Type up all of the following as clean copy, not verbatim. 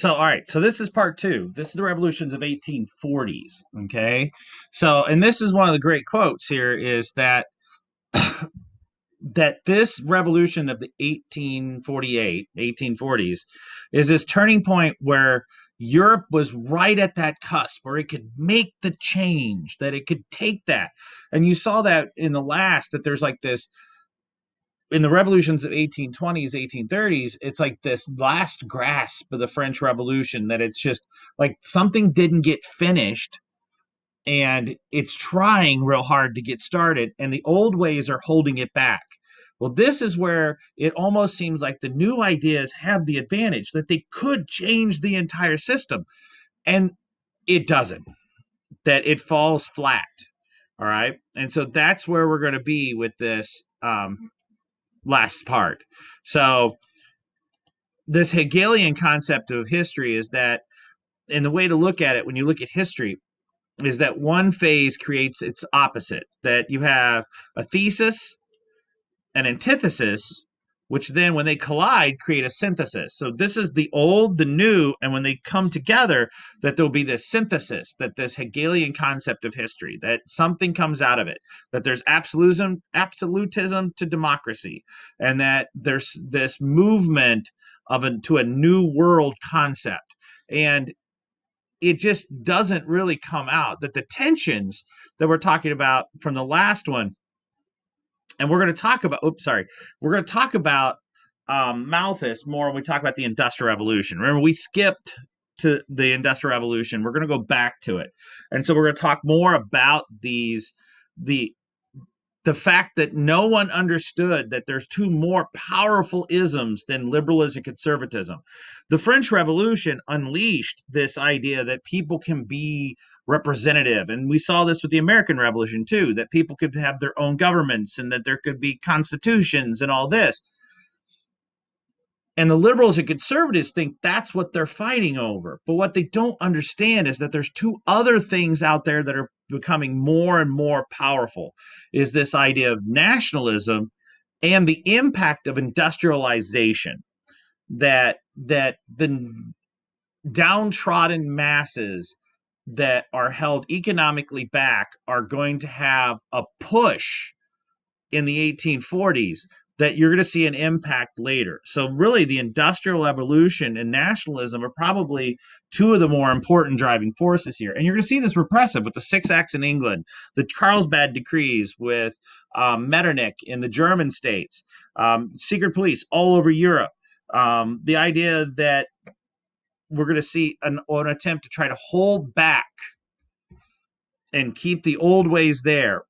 all right. So this is part two. This is the revolutions of 1840s. Okay. So, and this is one of the great quotes here is that this revolution of the 1848, 1840s is this turning point where Europe was right at that cusp where it could make the change, that it could take that. And you saw that in the last, that there's like this in the revolutions of 1820s 1830s, it's like this last grasp of the French Revolution, that it's just like something didn't get finished and it's trying real hard to get started and the old ways are holding it back. Well, this is where it almost seems like the new ideas have the advantage that they could change the entire system, and it doesn't, that it falls flat. All right, and so that's where we're going to be with this last part. So this Hegelian concept of history is that, and the way to look at it when you look at history is that one phase creates its opposite, that you have a thesis, an antithesis, which then when they collide create a synthesis. So this is the old, the new, and when they come together, that there'll be this synthesis, that this Hegelian concept of history, that something comes out of it, that there's absolutism to democracy, and that there's this movement to a new world concept. And it just doesn't really come out, that the tensions that we're talking about from the last one, and we're going to talk about, we're going to talk about Malthus more when we talk about the Industrial Revolution. Remember, we skipped to the Industrial Revolution. We're going to go back to it. And so we're going to talk more about the the fact that no one understood that there's two more powerful isms than liberalism and conservatism. The French Revolution unleashed this idea that people can be representative. And we saw this with the American Revolution too, that people could have their own governments and that there could be constitutions and all this. And the liberals and conservatives think that's what they're fighting over. But what they don't understand is that there's two other things out there that are becoming more and more powerful, is this idea of nationalism and the impact of industrialization, that the downtrodden masses that are held economically back are going to have a push in the 1840s that you're going to see an impact later. So really the industrial revolution and nationalism are probably two of the more important driving forces here. And you're going to see this repressive with the Six Acts in England, the Carlsbad decrees with Metternich in the German states, secret police all over Europe. The idea that we're going to see an attempt to try to hold back and keep the old ways there,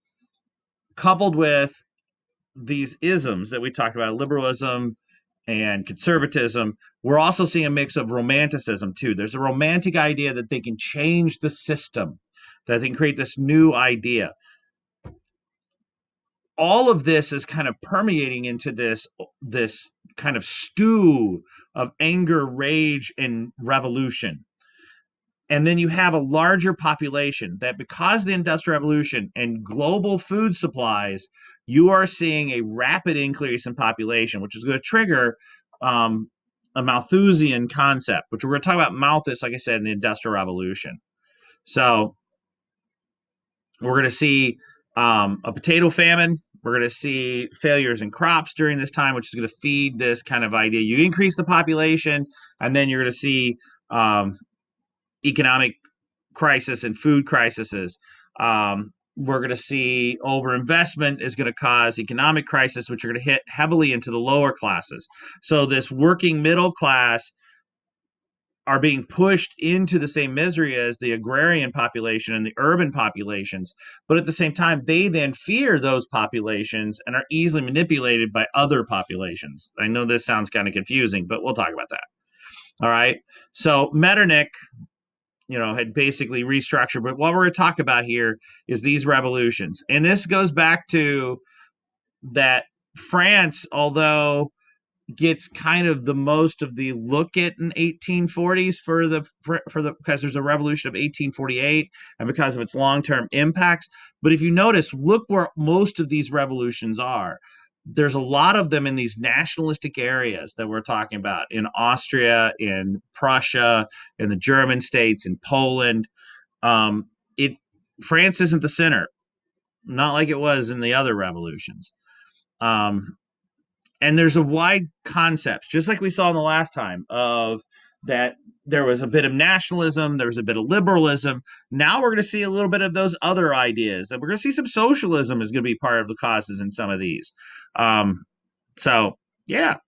coupled with these isms that we talked about, liberalism and conservatism. We're also seeing a mix of romanticism too. There's a romantic idea that they can change the system, that they can create this new idea. All of this is kind of permeating into this kind of stew of anger, rage, and revolution. And then you have a larger population that, because of the Industrial Revolution and global food supplies, you are seeing a rapid increase in population, which is going to trigger a Malthusian concept, which we're going to talk about Malthus, like I said, in the Industrial Revolution. So we're going to see a potato famine. We're going to see failures in crops during this time, which is going to feed this kind of idea. You increase the population, and then you're going to see economic crisis and food crises. We're going to see overinvestment is going to cause economic crisis, which are going to hit heavily into the lower classes. So this working middle class are being pushed into the same misery as the agrarian population and the urban populations. But at the same time, they then fear those populations and are easily manipulated by other populations. I know this sounds kind of confusing, but we'll talk about that. All right. So Metternich, had basically restructured. But what we're going to talk about here is these revolutions. And this goes back to that France, although gets kind of the most of the look at in 1840s for the because there's a revolution of 1848 and because of its long-term impacts. But if you notice, look where most of these revolutions are. there's a lot of them in these nationalistic areas that we're talking about in Austria, in Prussia, in the German states, in Poland. It France isn't the center, not like it was in the other revolutions. Um, and there's a wide concept, just like we saw in the last time, of that there was a bit of nationalism, there was a bit of liberalism. Now we're going to see a little bit of those other ideas, and we're going to see some socialism is going to be part of the causes in some of these. Um, so yeah,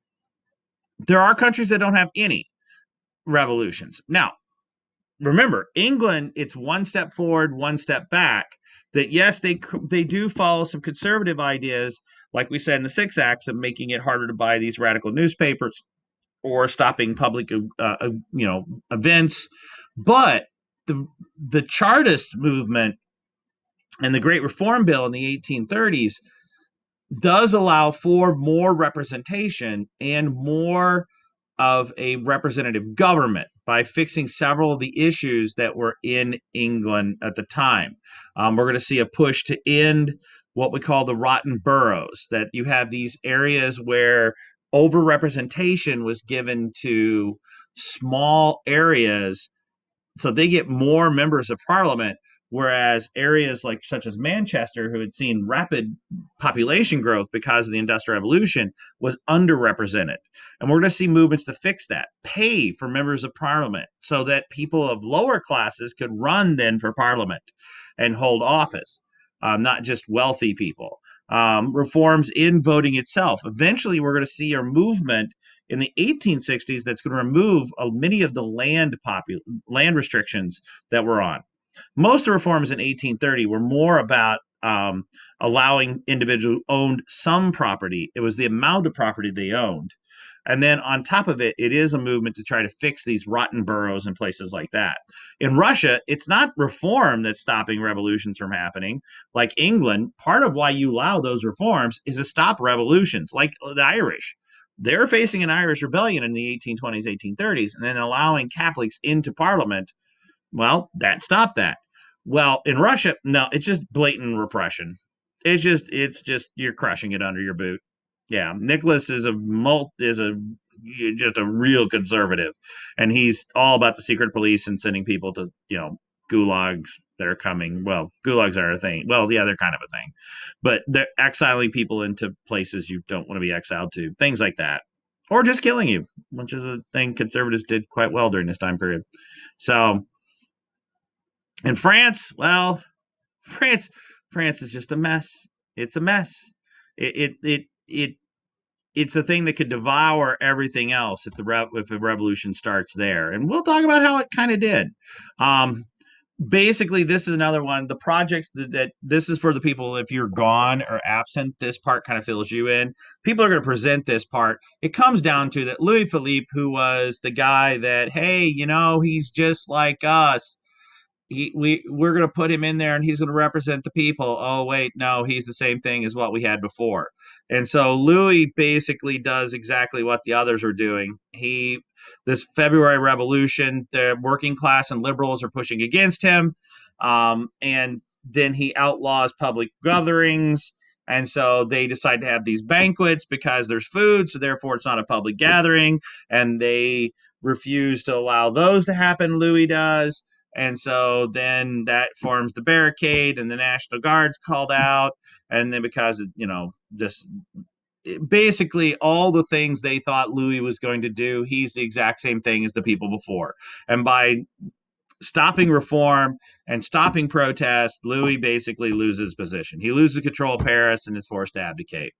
there are countries that don't have any revolutions. Now, remember, England, it's one step forward, one step back. That yes, they do follow some conservative ideas, like we said in the Six Acts, of making it harder to buy these radical newspapers or stopping public, events. But the the Chartist movement and the Great Reform Bill in the 1830s does allow for more representation and more of a representative government by fixing several of the issues that were in England at the time. We're going to see a push to end what we call the rotten boroughs, that you have these areas where overrepresentation was given to small areas, so they get more members of parliament, whereas areas like such as Manchester, who had seen rapid population growth because of the industrial revolution, was underrepresented. And we're going to see movements to fix that, pay for members of parliament so that people of lower classes could run then for parliament and hold office, not just wealthy people. Reforms in voting itself. Eventually we're going to see a movement in the 1860s that's going to remove many of the land restrictions that were on. Most of the reforms in 1830 were more about allowing individuals who owned some property. It was the amount of property they owned. And then on top of it, it is a movement to try to fix these rotten boroughs and places like that. In Russia, it's not reform that's stopping revolutions from happening. Like England, part of why you allow those reforms is to stop revolutions, like the Irish. They're facing an Irish rebellion in the 1820s, 1830s, and then allowing Catholics into parliament. Well, that stopped that. Well, in Russia, no, it's just blatant repression. It's just you're crushing it under your boot. Yeah, Nicholas is a just a real conservative, and he's all about the secret police and sending people to gulags that are coming. Well, gulags are a thing. Well, yeah, they're kind of a thing, but they're exiling people into places you don't want to be exiled to, things like that, or just killing you, which is a thing conservatives did quite well during this time period. So in France, well, France, France is just a mess. It's a mess. It it's a thing that could devour everything else if a revolution starts there, and we'll talk about how it kind of did. Um, Basically, this is another one. The projects that this is for the people. If you're gone or absent, this part kind of fills you in. People are going to present this part. It comes down to that Louis Philippe, who was the guy that, hey, he's just like us. We're going to put him in there and he's going to represent the people. Oh wait, no, he's the same thing as what we had before. And so Louis basically does exactly what the others are doing. This February Revolution, the working class and liberals are pushing against him, and then he outlaws public gatherings. And so they decide to have these banquets because there's food, so therefore it's not a public gathering, and they refuse to allow those to happen. Louis does. And so then that forms the barricade, and the National Guard's called out. And then because, this basically all the things they thought Louis was going to do, he's the exact same thing as the people before. And by stopping reform and stopping protest, Louis basically loses position. He loses control of Paris and is forced to abdicate.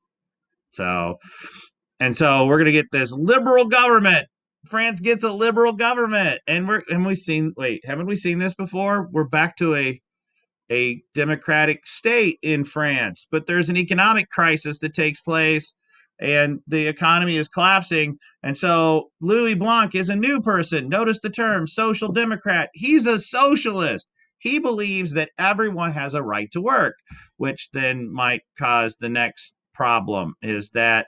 So, and so we're going to get this liberal government. France gets a liberal government, and haven't we seen this before? We're back to a democratic state in France, but there's an economic crisis that takes place, and the economy is collapsing. And so Louis Blanc is a new person. Notice the term social democrat. He's a socialist. He believes that everyone has a right to work, which then might cause the next problem, is that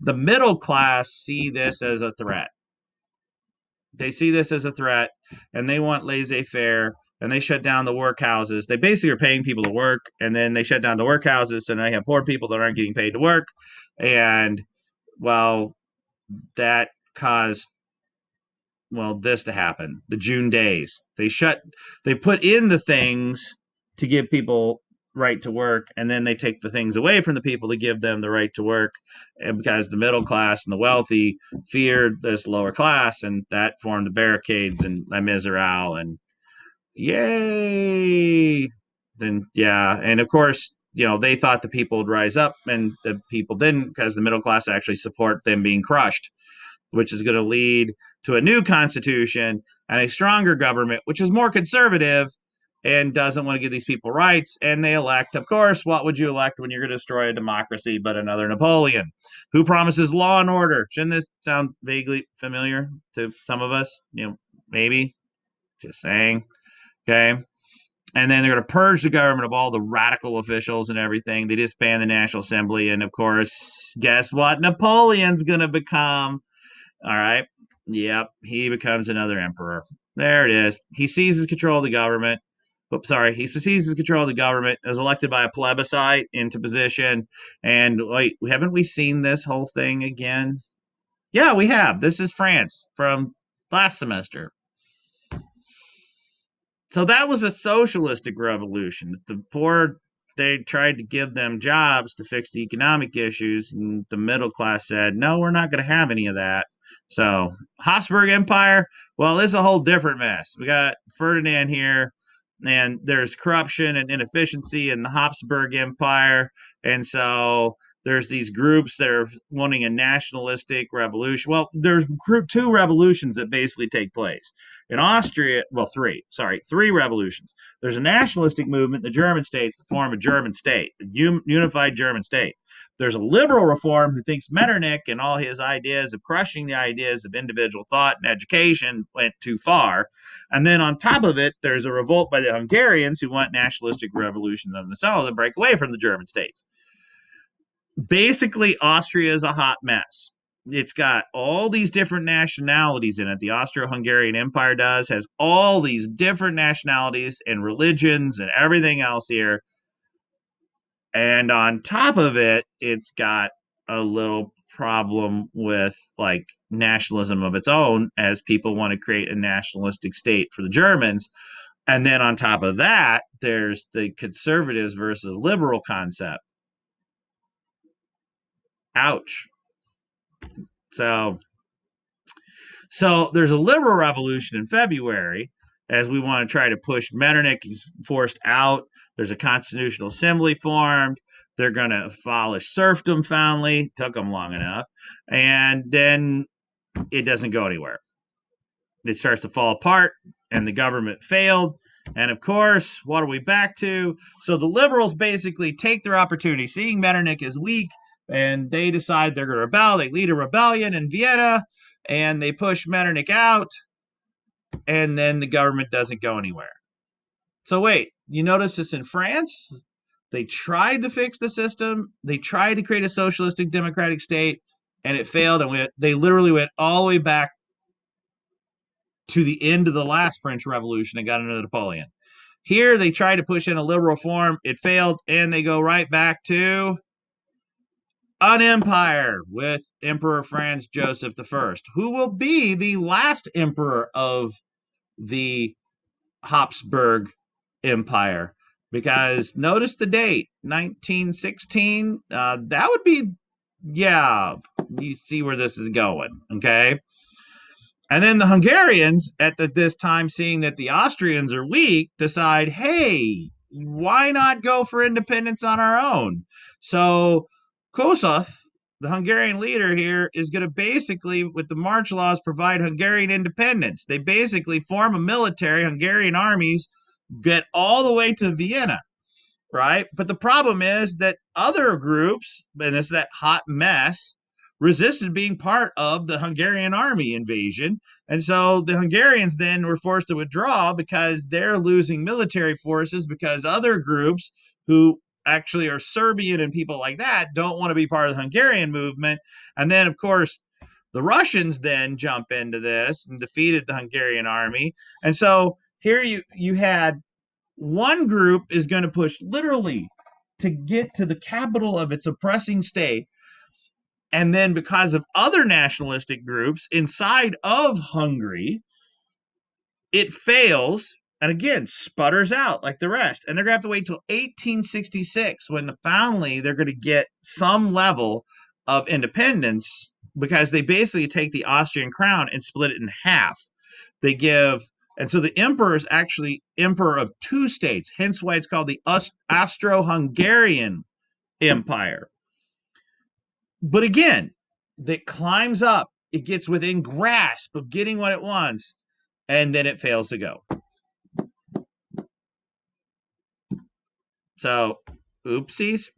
the middle class see this as a threat. They see this as a threat, and they want laissez-faire. and they shut down the workhouses. They basically are paying people to work, and then they shut down the workhouses, so now you have poor people that aren't getting paid to work. And well, that caused this to happen. The June days. They put in the things to give people right to work, and then they take the things away from the people to give them the right to work. And because the middle class and the wealthy feared this lower class, and that formed the barricades and La Miserere, and yay. Then yeah, and of course, they thought the people would rise up, and the people didn't, because the middle class actually support them being crushed, which is going to lead to a new constitution and a stronger government, which is more conservative and doesn't want to give these people rights. And they elect, of course, what would you elect when you're going to destroy a democracy but another Napoleon, who promises law and order? Shouldn't this sound vaguely familiar to some of us? Maybe. Just saying. Okay. And then they're going to purge the government of all the radical officials and everything. They disband the National Assembly. And of course, guess what Napoleon's going to become? All right. Yep. He becomes another emperor. There it is. He seizes control of the government. Oops, sorry. He seizes control of the government, is elected by a plebiscite into position. And wait, haven't we seen this whole thing again? Yeah, we have. This is France from last semester. So that was a socialistic revolution. The poor, they tried to give them jobs to fix the economic issues, and the middle class said, no, we're not going to have any of that. So Habsburg Empire, well, it's a whole different mess. We got Ferdinand here, and there's corruption and inefficiency in the Habsburg Empire. And so there's these groups that are wanting a nationalistic revolution. Well, there's two revolutions that basically take place in Austria. Well, three revolutions. There's a nationalistic movement in the German states to form a German state, a unified German state. There's a liberal reform who thinks Metternich and all his ideas of crushing the ideas of individual thought and education went too far. And then on top of it, there's a revolt by the Hungarians who want nationalistic revolution of themselves and break away from the German states. Basically, Austria is a hot mess. It's got all these different nationalities in it. The Austro-Hungarian Empire has all these different nationalities and religions and everything else here. And on top of it, it's got a little problem with like nationalism of its own, as people want to create a nationalistic state for the Germans. And then on top of that, there's the conservatives versus liberal concept. Ouch. So there's a liberal revolution in February, as we want to try to push Metternich. He's forced out. There's a constitutional assembly formed. They're going to abolish serfdom finally. Took them long enough. And then it doesn't go anywhere. It starts to fall apart, and the government failed. And of course, what are we back to? So the liberals basically take their opportunity, seeing Metternich is weak, and they decide they're going to rebel. They lead a rebellion in Vienna, and they push Metternich out, and then the government doesn't go anywhere. So wait, you notice this in France? They tried to fix the system. They tried to create a socialistic democratic state, and it failed. And they literally went all the way back to the end of the last French Revolution and got into Napoleon. Here, they tried to push in a liberal reform. It failed, and they go right back to an empire with Emperor Franz Joseph I, who will be the last emperor of the Habsburg Empire. Because notice the date, 1916. That would be, yeah, you see where this is going, okay? And then the Hungarians, at this time, seeing that the Austrians are weak, decide, hey, why not go for independence on our own? So Kossuth, the Hungarian leader here, is going to basically, with the march laws, provide Hungarian independence. They basically form a military, Hungarian armies, get all the way to Vienna, right? But the problem is that other groups, and it's that hot mess, resisted being part of the Hungarian army invasion. And so the Hungarians then were forced to withdraw because they're losing military forces, because other groups who actually are Serbian and people like that don't want to be part of the Hungarian movement. And then, of course, the Russians then jump into this and defeated the Hungarian army. And so Here you had one group is going to push literally to get to the capital of its oppressing state. And then because of other nationalistic groups inside of Hungary, it fails and again sputters out like the rest. And they're going to have to wait till 1866 when finally they're going to get some level of independence because they basically take the Austrian crown and split it in half. They give, and so the emperor is actually emperor of two states, hence why it's called the Austro-Hungarian Empire. But again, that climbs up, it gets within grasp of getting what it wants, and then it fails to go. So, oopsies.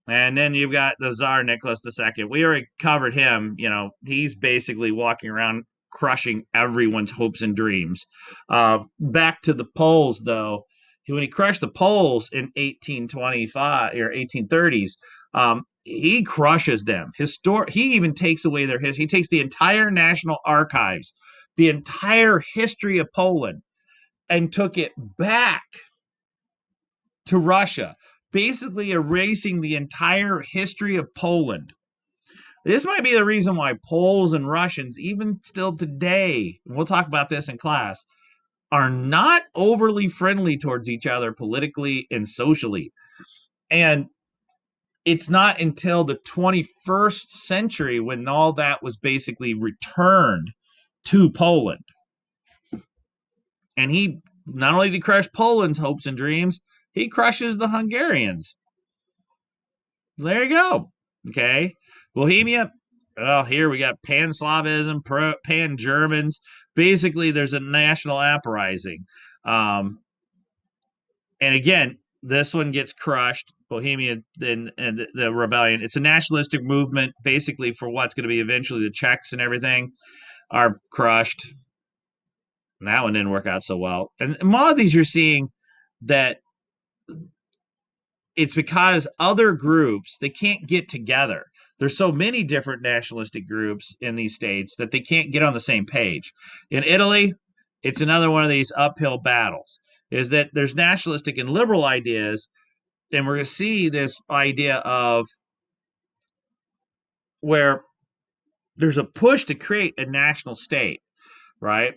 And then you've got the Tsar Nicholas II. We already covered him. You know, he's basically walking around crushing everyone's hopes and dreams. Back to the Poles, though, when he crushed the Poles in 1825 or 1830s, he crushes them. He even takes away their history. He takes the entire National Archives, the entire history of Poland, and took it back to Russia, basically erasing the entire history of Poland. This might be the reason why Poles and Russians, even still today, and we'll talk about this in class, are not overly friendly towards each other politically and socially. And it's not until the 21st century when all that was basically returned to Poland. And he not only did he crush Poland's hopes and dreams, he crushes the Hungarians. There you go. Okay. Bohemia. Well, here we got Pan-Slavism, Pan-Germans. Basically, there's a national uprising. And again, this one gets crushed. Bohemia and the rebellion. It's a nationalistic movement, basically, for what's going to be eventually the Czechs and everything are crushed. And that one didn't work out so well. And a lot of these you're seeing that it's because other groups they can't get together. There's so many different nationalistic groups in these states that they can't get on the same page. In Italy, it's another one of these uphill battles. Is that there's nationalistic and liberal ideas, and we're going to see this idea of where there's a push to create a national state, right?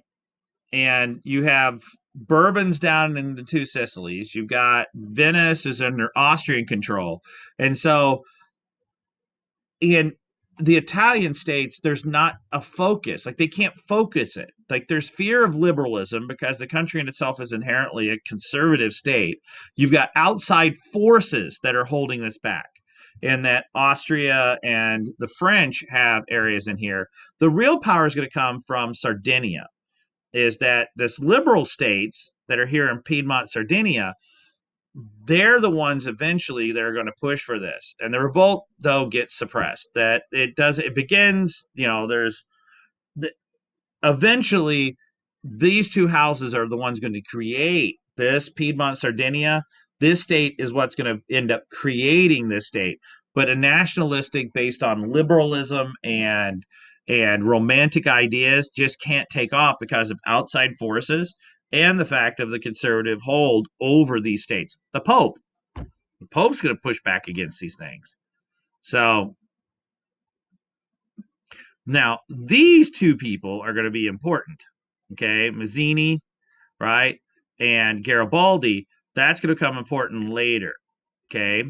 And you have Bourbon's down in the two Sicilies. You've got Venice is under Austrian control, and so in the Italian states, there's not a focus. Like they can't focus it. Like there's fear of liberalism because the country in itself is inherently a conservative state. You've got outside forces that are holding this back, and that Austria and the French have areas in here. The real power is going to come from Sardinia. Is that this liberal states that are here in Piedmont, Sardinia, they're the ones eventually that are going to push for this. And the revolt, though, gets suppressed. That it begins, there's eventually these two houses are the ones going to create this Piedmont, Sardinia. This state is what's going to end up creating this state, but a nationalistic based on liberalism and romantic ideas just can't take off because of outside forces and the fact of the conservative hold over these states. The Pope's going to push back against these things. So now these two people are going to be important. Okay, Mazzini, right, and Garibaldi. That's going to come important later. Okay,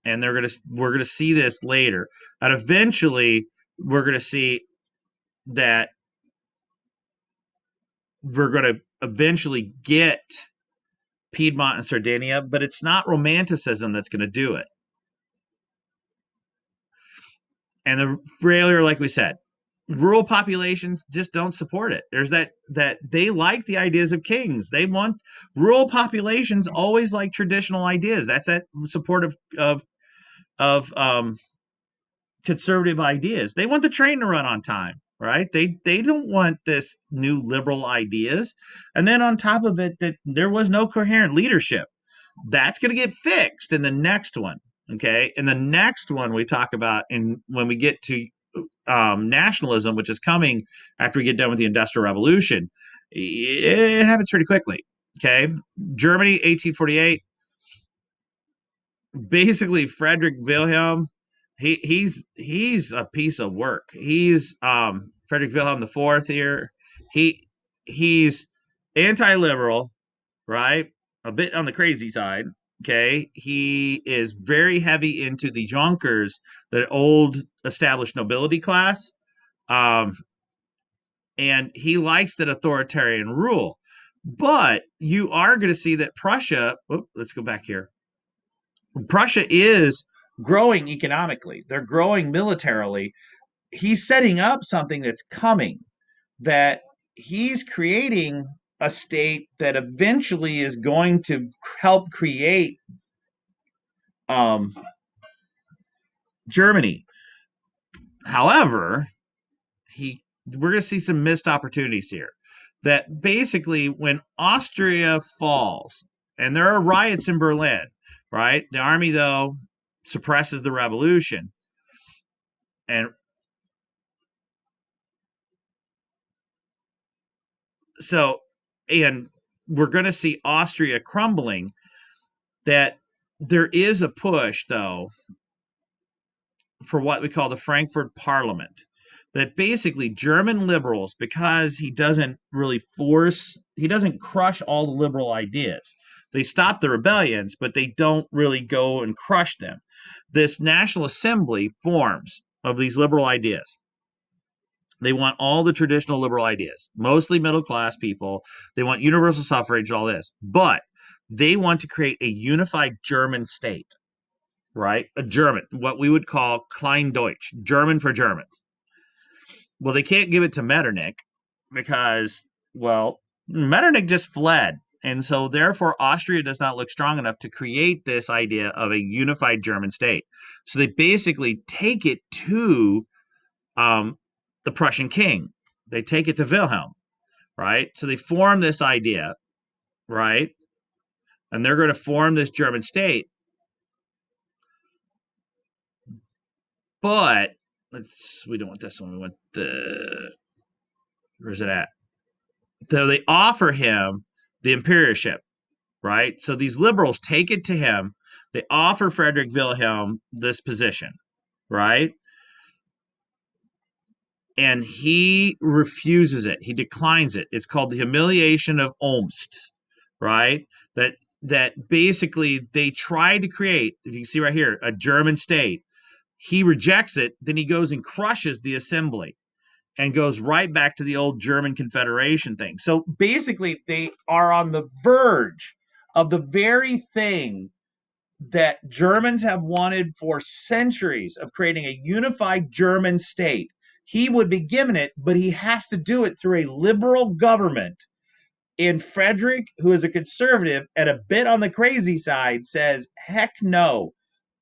and we're gonna see this later, and eventually we're going to see that we're going to eventually get Piedmont and Sardinia, but it's not Romanticism that's going to do it. And the failure, like we said, rural populations just don't support it. There's that they like the ideas of kings. They want rural populations always like traditional ideas. That's that support of conservative ideas. They want the train to run on time, right? They don't want this new liberal ideas. And then on top of it, that there was no coherent leadership. That's going to get fixed in the next one. Okay, and the next one we talk about when we get to nationalism, which is coming after we get done with the Industrial Revolution, It happens pretty quickly. Okay. Germany, 1848. Basically, Frederick Wilhelm, he's a piece of work. He's Frederick Wilhelm the Fourth here. He he's anti-liberal, right? A bit on the crazy side. Okay. He is very heavy into the Junkers, the old established nobility class. Um, and he likes that authoritarian rule. But you are going to see that Prussia, let's go back here. Prussia is growing economically, they're growing militarily. He's setting up something that's coming, that he's creating a state that eventually is going to help create um, Germany. However, we're going to see some missed opportunities here. That basically, when Austria falls, and there are riots in Berlin, right? The army, though, suppresses the revolution, and so, and we're going to see Austria crumbling. That there is a push, though, for what we call the Frankfurt Parliament. That basically German liberals, because he doesn't crush all the liberal ideas. They stop the rebellions, but they don't really go and crush them. This National Assembly forms of these liberal ideas. They want all the traditional liberal ideas, mostly middle class people. They want universal suffrage, all this. But they want to create a unified German state, right? A German, what we would call Kleindeutsch, German for Germans. Well, they can't give it to Metternich because, well, Metternich just fled. And so, therefore, Austria does not look strong enough to create this idea of a unified German state. So they basically take it to um, the Prussian king. They take it to Wilhelm, right? So they form this idea, right? And they're going to form this German state. But we don't want this one. We want where's it at? So they offer him the imperialship, right? So these liberals take it to him. They offer Frederick Wilhelm this position, right? And he refuses it. He declines it. It's called the humiliation of Olmst, right? That basically they try to create, if you can see right here, a German state. He rejects it, then he goes and crushes the assembly and goes right back to the old German Confederation thing. So basically, they are on the verge of the very thing that Germans have wanted for centuries, of creating a unified German state. He would be given it, but he has to do it through a liberal government. And Frederick, who is a conservative and a bit on the crazy side, says, heck no,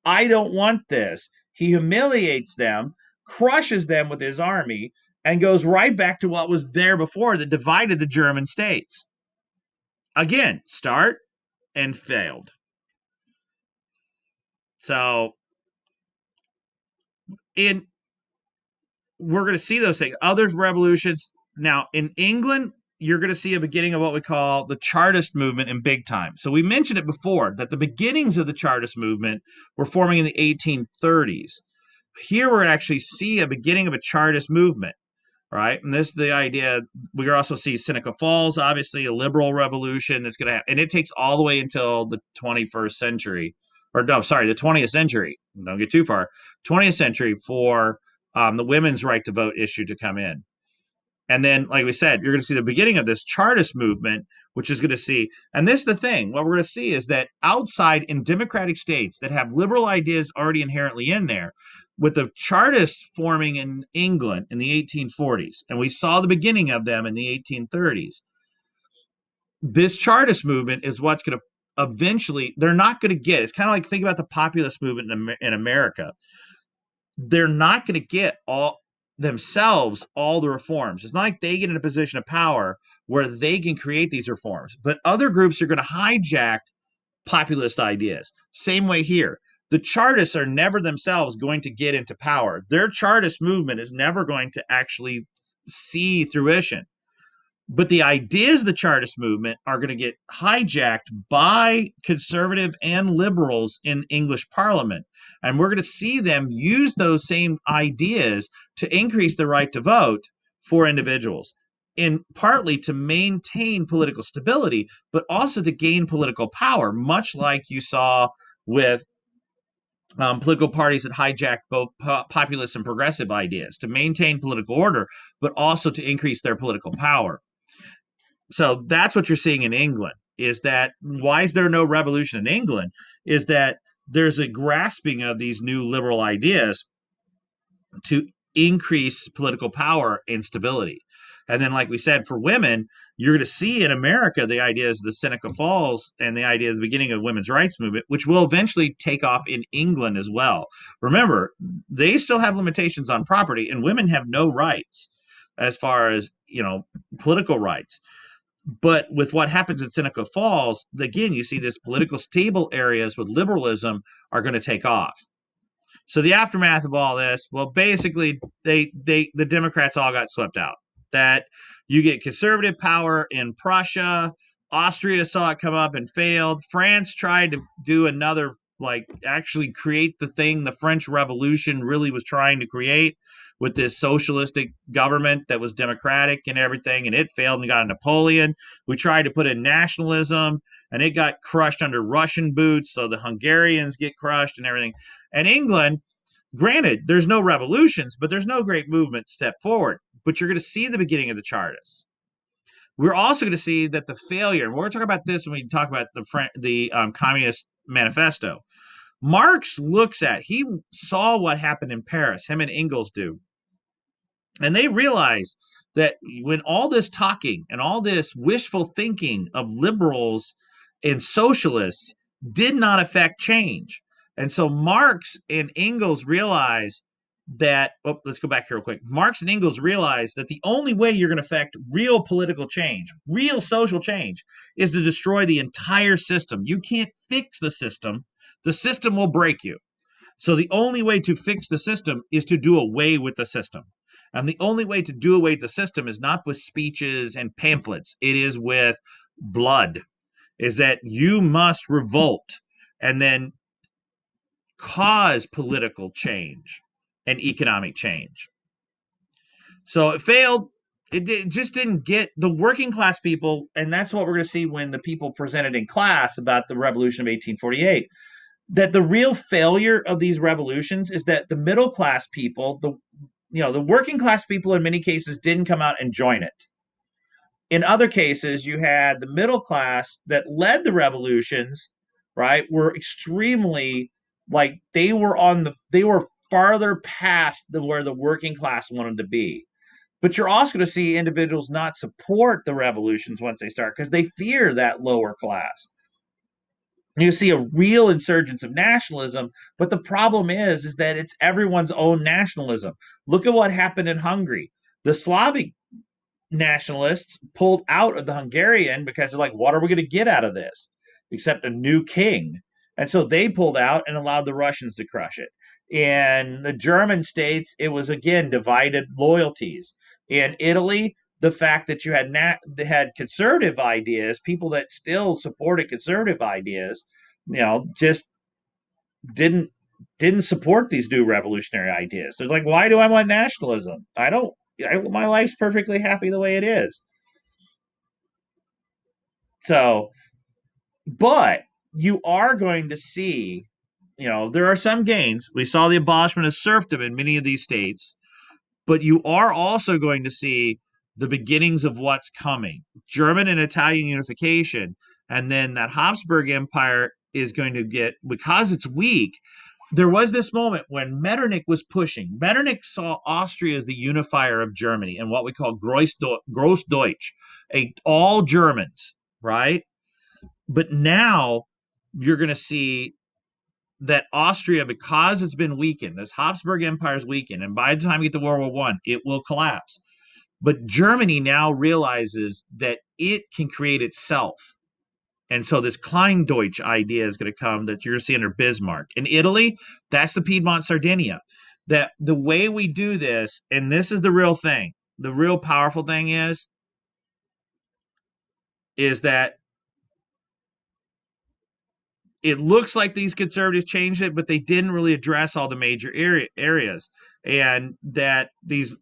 I don't want this. He humiliates them, crushes them with his army, and goes right back to what was there before that divided the German states. Again, start and failed. So, in we're going to see those things. Other revolutions. Now, in England, you're going to see a beginning of what we call the Chartist movement in big time. So we mentioned it before that the beginnings of the Chartist movement were forming in the 1830s. Here we're going to actually see a beginning of a Chartist movement, right? And this is the idea. We also see Seneca Falls, obviously a liberal revolution that's going to happen. And it takes all the way until the 21st century. Or no, sorry, the 20th century. Don't get too far. 20th century for the women's right to vote issue to come in. And then, like we said, you're going to see the beginning of this Chartist movement, which is going to see, and this is the thing, what we're going to see is that outside in democratic states that have liberal ideas already inherently in there, with the Chartists forming in England in the 1840s, and we saw the beginning of them in the 1830s, this Chartist movement is what's going to eventually, they're not going to get, it's kind of like think about the populist movement in America. They're not going to get all the reforms. It's not like they get in a position of power where they can create these reforms, but other groups are going to hijack populist ideas. Same way here. The Chartists are never themselves going to get into power. Their Chartist movement is never going to actually see fruition. But the ideas of the Chartist movement are going to get hijacked by conservative and liberals in English Parliament. And we're going to see them use those same ideas to increase the right to vote for individuals, in partly to maintain political stability, but also to gain political power, much like you saw with political parties that hijacked both populist and progressive ideas to maintain political order, but also to increase their political power. So that's what you're seeing in England. Is that why is there no revolution in England? Is that there's a grasping of these new liberal ideas to increase political power and stability. And then, like we said, for women, you're going to see in America the ideas of the Seneca Falls and the idea of the beginning of the women's rights movement, which will eventually take off in England as well. Remember, they still have limitations on property, and women have no rights as far as political rights. But with what happens in Seneca Falls, again, you see this political stable areas with liberalism are going to take off. So the aftermath of all this, well, basically, the Democrats all got swept out. That you get conservative power in Prussia. Austria saw it come up and failed. France tried to do another, like, actually create the thing the French Revolution really was trying to create with this socialistic government that was democratic and everything, and it failed and got a Napoleon. We tried to put in nationalism, and it got crushed under Russian boots. So the Hungarians get crushed and everything. And England, granted, there's no revolutions, but there's no great movement step forward. But you're going to see the beginning of the Chartists. We're also going to see that the failure, and we're going to talk about this when we talk about the Communist Manifesto. Marx he saw what happened in Paris, him and Engels do. And they realized that when all this talking and all this wishful thinking of liberals and socialists did not affect change. And so Marx and Engels realized that, let's go back here real quick. Marx and Engels realized that the only way you're going to affect real political change, real social change, is to destroy the entire system. You can't fix the system will break you. So the only way to fix the system is to do away with the system. And the only way to do away with the system is not with speeches and pamphlets. It is with blood. Is that you must revolt and then cause political change and economic change. So it failed. It just didn't get the working class people. And that's what we're going to see when the people presented in class about the revolution of 1848. That the real failure of these revolutions is that the middle class people, the working class people in many cases didn't come out and join it. In other cases, you had the middle class that led the revolutions, right, were extremely, like, they were farther past where the working class wanted to be. But you're also going to see individuals not support the revolutions once they start because they fear that lower class. You see a real insurgence of nationalism, but the problem is that it's everyone's own nationalism. Look at what happened in Hungary. The Slavic nationalists pulled out of the Hungarian because they're like, what are we going to get out of this except a new king? And so they pulled out and allowed the Russians to crush it. In the German states, it was again divided loyalties. In Italy, the fact that you had conservative ideas, people that still supported conservative ideas, just didn't didn't support these new revolutionary ideas. It's like, why do I want nationalism? I don't. My life's perfectly happy the way it is. So, but you are going to see, there are some gains. We saw the abolishment of serfdom in many of these states, but you are also going to see the beginnings of what's coming. German and Italian unification, and then that Habsburg Empire is going to get, because it's weak. There was this moment when Metternich was pushing. Metternich saw Austria as the unifier of Germany and what we call Grossdeutsch, all Germans, right? But now you're going to see that Austria, because it's been weakened, this Habsburg Empire is weakened, and by the time we get to World War I, it will collapse. But Germany now realizes that it can create itself. And so this Kleindeutsch idea is going to come that you're going to see under Bismarck. In Italy, that's the Piedmont Sardinia. That the way we do this, and this is the real thing, the real powerful thing is is that it looks like these conservatives changed it, but they didn't really address all the major areas, and that these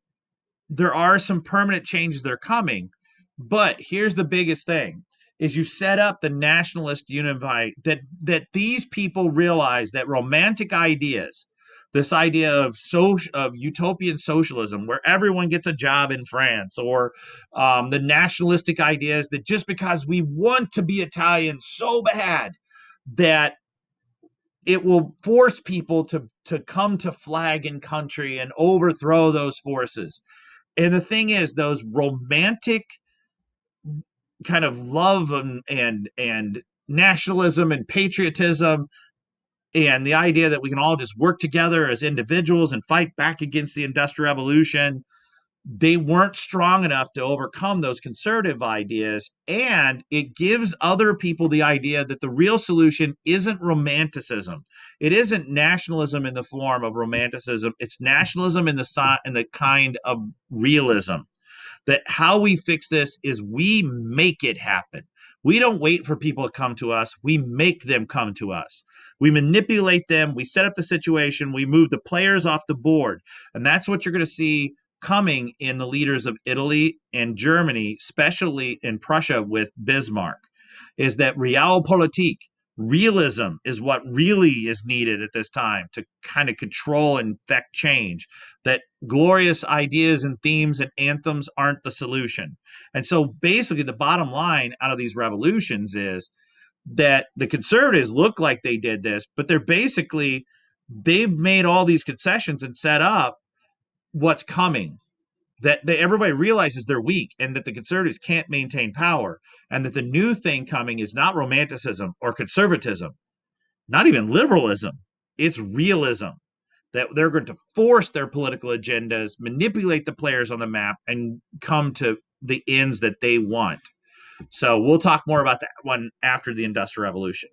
there are some permanent changes that are coming. But here's the biggest thing: is you set up the nationalist unify that these people realize that romantic ideas, this idea of of utopian socialism where everyone gets a job in France, or the nationalistic ideas that just because we want to be Italian so bad that it will force people to come to flag and country and overthrow those forces. And the thing is, those romantic kind of love and nationalism and patriotism and the idea that we can all just work together as individuals and fight back against the industrial revolution, they weren't strong enough to overcome those conservative ideas. And it gives other people the idea that the real solution isn't romanticism. It isn't nationalism in the form of romanticism. It's nationalism in the kind of realism, that how we fix this is we make it happen. We don't wait for people to come to us. We make them come to us. We manipulate them. We set up the situation. We move the players off the board. And that's what you're going to see coming in the leaders of Italy and Germany, especially in Prussia with Bismarck, is that realpolitik, realism, is what really is needed at this time to kind of control and affect change. That glorious ideas and themes and anthems aren't the solution. And so basically the bottom line out of these revolutions is that the conservatives look like they did this, but they've made all these concessions and set up what's coming. That everybody realizes they're weak and that the conservatives can't maintain power, and that the new thing coming is not romanticism or conservatism, not even liberalism. It's realism, that they're going to force their political agendas, manipulate the players on the map, and come to the ends that they want. So we'll talk more about that one after the Industrial Revolution.